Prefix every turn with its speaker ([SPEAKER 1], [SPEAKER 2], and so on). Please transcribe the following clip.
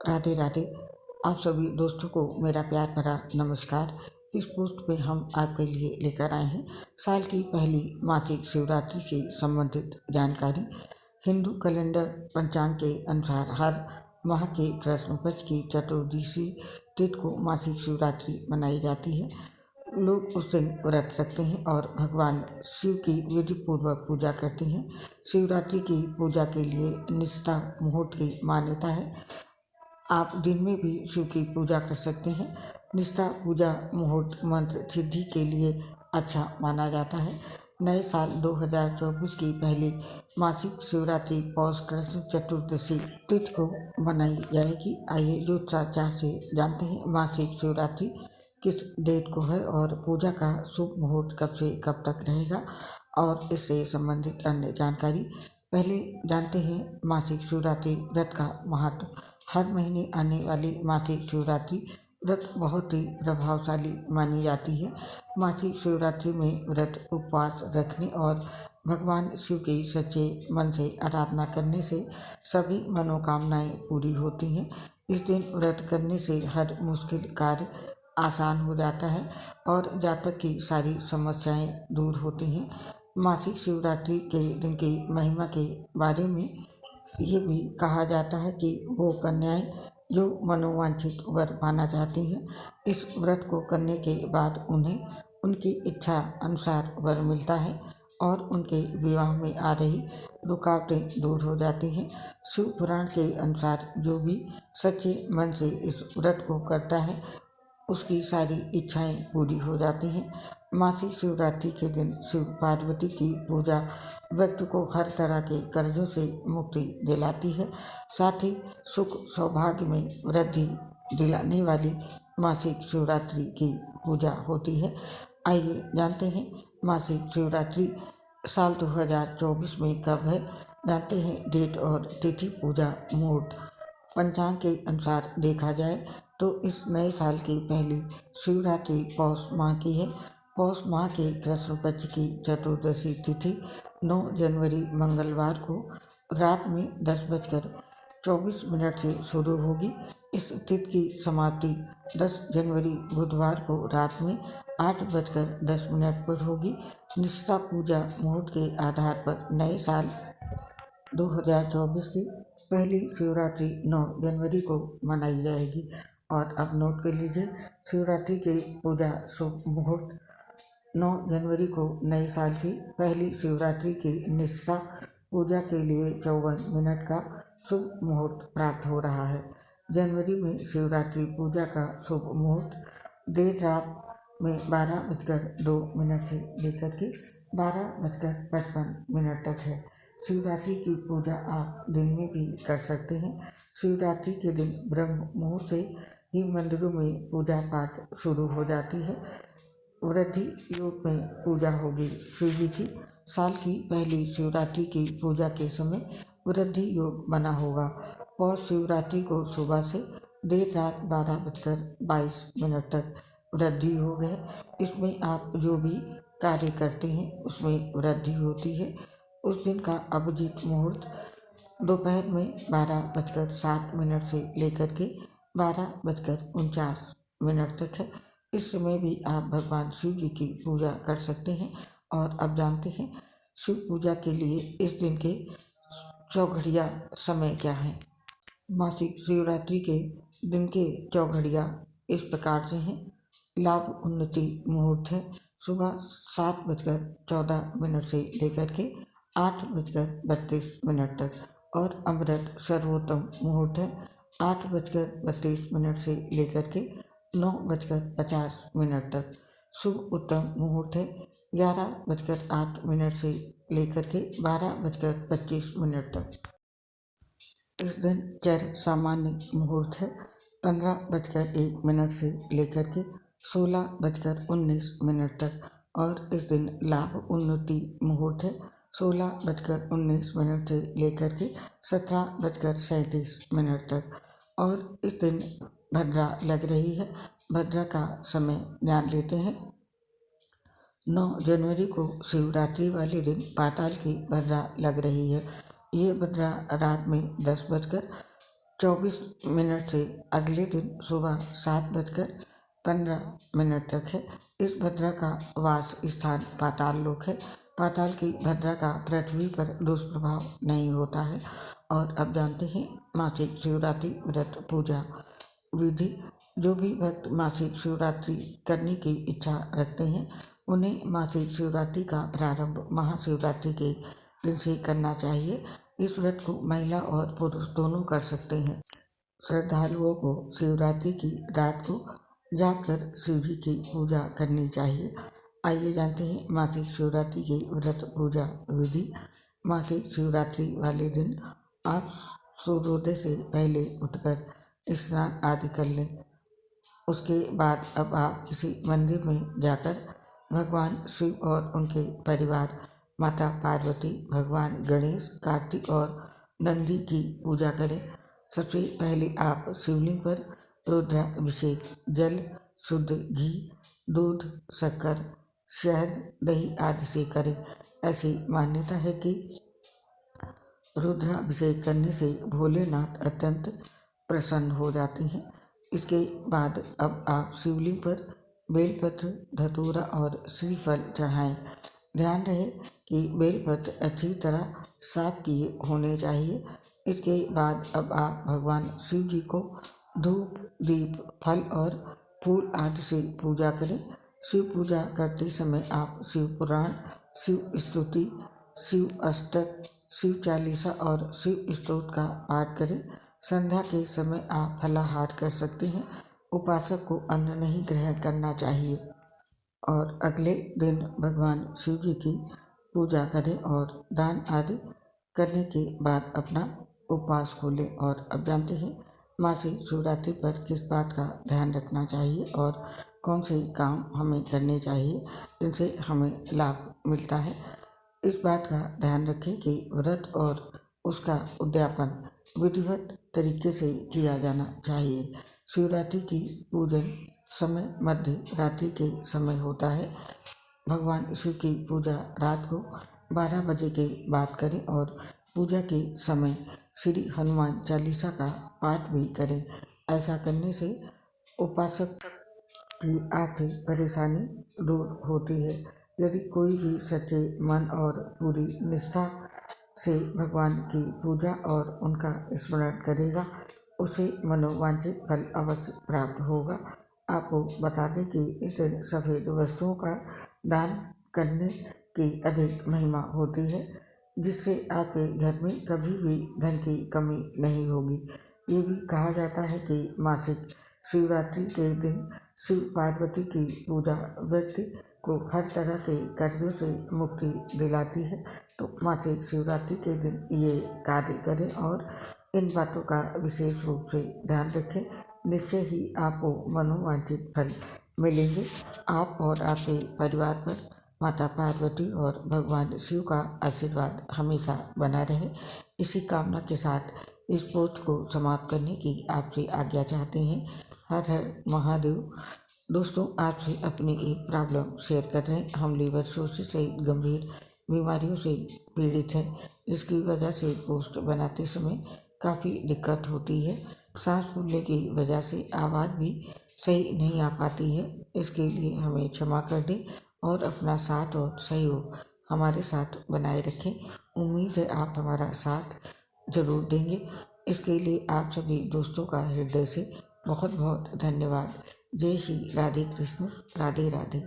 [SPEAKER 1] राधे राधे। आप सभी दोस्तों को मेरा प्यार भरा नमस्कार। इस पोस्ट पे हम आपके लिए लेकर आए हैं साल की पहली मासिक शिवरात्रि से संबंधित जानकारी। हिंदू कैलेंडर पंचांग के अनुसार हर माह के कृष्ण पक्ष की चतुर्दशी तिथि को मासिक शिवरात्रि मनाई जाती है। लोग उस दिन व्रत रखते हैं और भगवान शिव की विधि पूर्वक पूजा करते हैं। शिवरात्रि की पूजा के लिए निष्ठा मुहूर्त की मान्यता है। आप दिन में भी शिव की पूजा कर सकते हैं। निष्ठा पूजा मुहूर्त मंत्र सिद्धि के लिए अच्छा माना जाता है। नए साल 2024 की पहली मासिक शिवरात्रि पौष कृष्ण चतुर्दशी तिथि को मनाई जाएगी। आइए ज्योतिषाचार से जानते हैं मासिक शिवरात्रि किस डेट को है और पूजा का शुभ मुहूर्त कब से कब तक रहेगा और इससे संबंधित अन्य जानकारी। पहले जानते हैं मासिक शिवरात्रि व्रत का महत्व। हर महीने आने वाली मासिक शिवरात्रि व्रत बहुत ही प्रभावशाली मानी जाती है। मासिक शिवरात्रि में व्रत उपवास रखने और भगवान शिव की सच्चे मन से आराधना करने से सभी मनोकामनाएं पूरी होती हैं। इस दिन व्रत करने से हर मुश्किल कार्य आसान हो जाता है और जातक की सारी समस्याएं दूर होती हैं। मासिक शिवरात्रि के दिन की महिमा के बारे में ये भी कहा जाता है कि वो कन्याएं जो मनोवांछित वर पाना चाहती हैं, इस व्रत को करने के बाद उन्हें उनकी इच्छा अनुसार वर मिलता है और उनके विवाह में आ रही रुकावटें दूर हो जाती हैं। शिव पुराण के अनुसार जो भी सच्चे मन से इस व्रत को करता है उसकी सारी इच्छाएं पूरी हो जाती हैं। मासिक शिवरात्रि के दिन शिव पार्वती की पूजा व्यक्ति को हर तरह के कर्जों से मुक्ति दिलाती है। साथ ही सुख सौभाग्य में वृद्धि दिलाने वाली मासिक शिवरात्रि की पूजा होती है। आइए जानते हैं मासिक शिवरात्रि साल 2024 में कब है। जानते हैं डेट और तिथि, पूजा मुहूर्त। पंचांग के अनुसार देखा जाए तो इस नए साल की पहली शिवरात्रि पौष माह की है। पौष माह के कृष्ण पक्ष की चतुर्दशी तिथि 9 जनवरी मंगलवार को रात में 10:24 से शुरू होगी। इस तिथि की समाप्ति 10 जनवरी बुधवार को रात में 8:10 पर होगी। निष्ठा पूजा मुहूर्त के आधार पर नए साल 2024 की पहली शिवरात्रि 9 जनवरी को मनाई जाएगी। और अब नोट कर लीजिए शिवरात्रि की पूजा शुभ मुहूर्त 9 जनवरी को नए साल की पहली शिवरात्रि की निष्ठा पूजा के लिए 54 मिनट का शुभ मुहूर्त प्राप्त हो रहा है। जनवरी में शिवरात्रि पूजा का शुभ मुहूर्त देर रात में 12:02 से लेकर के 12:55 तक है। शिवरात्रि की पूजा आप दिन में भी कर सकते हैं। शिवरात्रि के दिन ब्रह्म मुहूर्त से ही मंदिरों में पूजा पाठ शुरू हो जाती है। वृद्धि योग में पूजा होगी शिव जी की। साल की पहली शिवरात्रि की पूजा के समय वृद्धि योग बना होगा। पौष शिवरात्रि को सुबह से देर रात 12:22 तक वृद्धि योग है। इसमें आप जो भी कार्य करते हैं उसमें वृद्धि होती है। उस दिन का अभिजीत मुहूर्त दोपहर में 12:07 से लेकर के 12:49 तक है। इस समय भी आप भगवान शिव जी की पूजा कर सकते हैं। और अब जानते हैं शिव पूजा के लिए इस दिन के चौघड़िया समय क्या है। मासिक शिवरात्रि के दिन के चौघड़िया इस प्रकार से हैं। लाभ उन्नति मुहूर्त है सुबह 7:14 से लेकर के 8:32 तक। और अमृत सर्वोत्तम मुहूर्त है 8:32 से लेकर के 9:50 तक। शुभ उत्तम मुहूर्त है 11:08 से लेकर के 12:25 तक। इस दिन चर सामान्य मुहूर्त है 15:01 से लेकर के 16:19 तक। और इस दिन लाभ उन्नति मुहूर्त है 16:19 से लेकर के 17:37 तक। और इस दिन भद्रा लग रही है। भद्रा का समय जान लेते हैं। 9 जनवरी को शिवरात्रि वाले दिन पाताल की भद्रा लग रही है। ये भद्रा रात में 10:14 24 मिनट से अगले दिन सुबह 7:15 तक है। इस भद्रा का वास स्थान पाताल लोक है। पाताल की भद्रा का पृथ्वी पर दुष्प्रभाव नहीं होता है। और अब जानते हैं मासिक शिवरात्रि व्रत पूजा विधि। जो भी भक्त मासिक शिवरात्रि करने की इच्छा रखते हैं उन्हें मासिक शिवरात्रि का प्रारंभ महाशिवरात्रि के दिन से करना चाहिए। इस व्रत को महिला और पुरुष दोनों कर सकते हैं। श्रद्धालुओं को शिवरात्रि की रात को जाकर शिव जी की पूजा करनी चाहिए। आइए जानते हैं मासिक शिवरात्रि की व्रत पूजा विधि। मासिक शिवरात्रि वाले दिन आप सूर्योदय से पहले उठकर स्नान आदि कर लें। उसके बाद अब आप किसी मंदिर में जाकर भगवान शिव और उनके परिवार माता पार्वती, भगवान गणेश, कार्तिक और नंदी की पूजा करें। सबसे पहले आप शिवलिंग पर रुद्राभिषेक जल, शुद्ध घी, दूध, शक्कर, शहद, दही आदि से करें। ऐसी मान्यता है कि रुद्राभिषेक करने से भोलेनाथ अत्यंत प्रसन्न हो जाते हैं। इसके बाद अब आप शिवलिंग पर बेलपत्र, धतूरा और श्रीफल चढ़ाएं। ध्यान रहे कि बेलपत्र अच्छी तरह साफ किए होने चाहिए। इसके बाद अब आप भगवान शिव जी को धूप, दीप, फल और फूल आदि से पूजा करें। शिव पूजा करते समय आप शिव पुराण, शिव स्तुति, शिव अष्टक, शिव चालीसा और शिव स्तोत्र का पाठ करें। संध्या के समय आप फलाहार कर सकते हैं। उपासक को अन्न नहीं ग्रहण करना चाहिए। और अगले दिन भगवान शिव जी की पूजा करें और दान आदि करने के बाद अपना उपवास खोलें। और अब जानते हैं मासिक शिवरात्रि पर किस बात का ध्यान रखना चाहिए और कौन से काम हमें करने चाहिए जिनसे हमें लाभ मिलता है। इस बात का ध्यान रखें कि व्रत और उसका उद्यापन विधिवत तरीके से किया जाना चाहिए। शिवरात्रि की पूजन समय मध्य रात्रि के समय होता है। भगवान शिव की पूजा रात को 12 बजे के बाद करें और पूजा के समय श्री हनुमान चालीसा का पाठ भी करें। ऐसा करने से उपासक की आर्थिक परेशानी दूर होती है। यदि कोई भी सच्चे मन और पूरी निष्ठा से भगवान की पूजा और उनका स्मरण करेगा उसे मनोवांछित फल अवश्य प्राप्त होगा। आपको बता दें कि इस दिन सफ़ेद वस्तुओं का दान करने की अधिक महिमा होती है, जिससे आपके घर में कभी भी धन की कमी नहीं होगी। ये भी कहा जाता है कि मासिक शिवरात्रि के दिन शिव पार्वती की पूजा व्यक्ति को हर तरह के कर्जों से मुक्ति दिलाती है। तो मासिक शिवरात्रि के दिन ये कार्य करें और इन बातों का विशेष रूप से ध्यान रखें। निश्चय ही आपको मनोवांछित फल मिलेंगे। आप और आपके परिवार पर माता पार्वती और भगवान शिव का आशीर्वाद हमेशा बना रहे। इसी कामना के साथ इस पोस्ट को समाप्त करने की आपसे आज्ञा चाहते हैं। हर हर महादेव। दोस्तों, आपसे अपनी एक प्रॉब्लम शेयर कर रहे हैं। हम लीवर सोर्सिस सहित गंभीर बीमारियों से पीड़ित हैं, जिसकी वजह से पोस्ट बनाते समय काफ़ी दिक्कत होती है। सांस फूलने की वजह से आवाज़ भी सही नहीं आ पाती है। इसके लिए हमें क्षमा कर दें और अपना साथ और सहयोग हमारे साथ बनाए रखें। उम्मीद है आप हमारा साथ जरूर देंगे। इसके लिए आप सभी दोस्तों का हृदय से बहुत बहुत धन्यवाद। जय श्री राधे कृष्ण, राधे राधे।